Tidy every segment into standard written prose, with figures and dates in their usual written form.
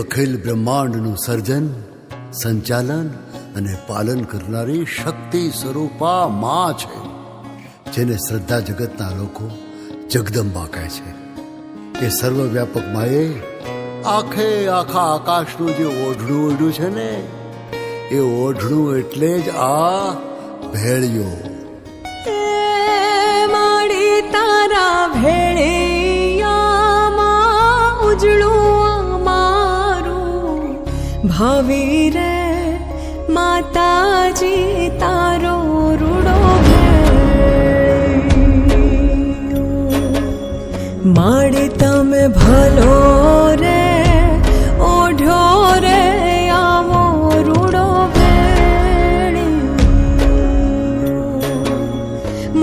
અખિલ બ્રહ્માંડનું સર્જન, સંચાલન અને પાલન કરનારી શક્તિ સ્વરૂપા માં છે, જેને શ્રદ્ધા જગતના લોકો જગદંબા કહે છે. એ સર્વવ્યાપક માએ આખા આકાશનું જે ઓઢણું ઓઢ્યું છે ને, એ ઓઢણું એટલે જ આ ભેળિયો. માડી તારા ભેળિયામાં ઉજળું મારું ભાવિ રે માતાજી તારો રૂડો માડી તમે ભલો રે ઓઢો રે આવો રૂડો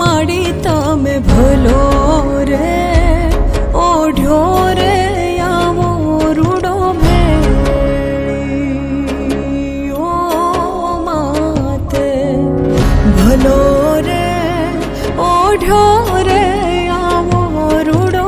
માડી તમે ભલો રે ઓઢો રે આવો રૂડો ભેળિયો માતે ભલો રે ઓઢો રે આવો રૂડો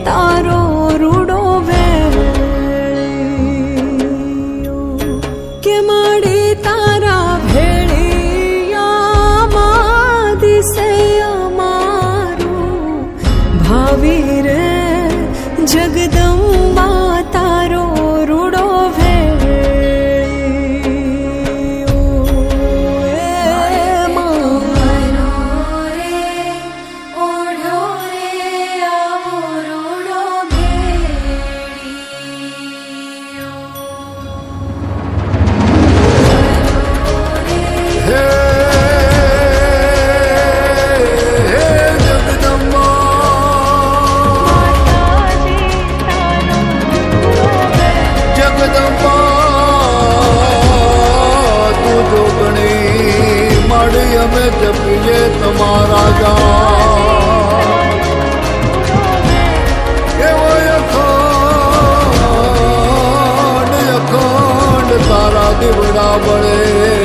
તારો રૂડો ભેળિયો કે માડી તારા ભેળિયામાં દિશે અમારું ભાવિ રે જગદંબા તારો રૂડો જપીએ તમારા જા એવો અખંડ તારા દીવડા બળે.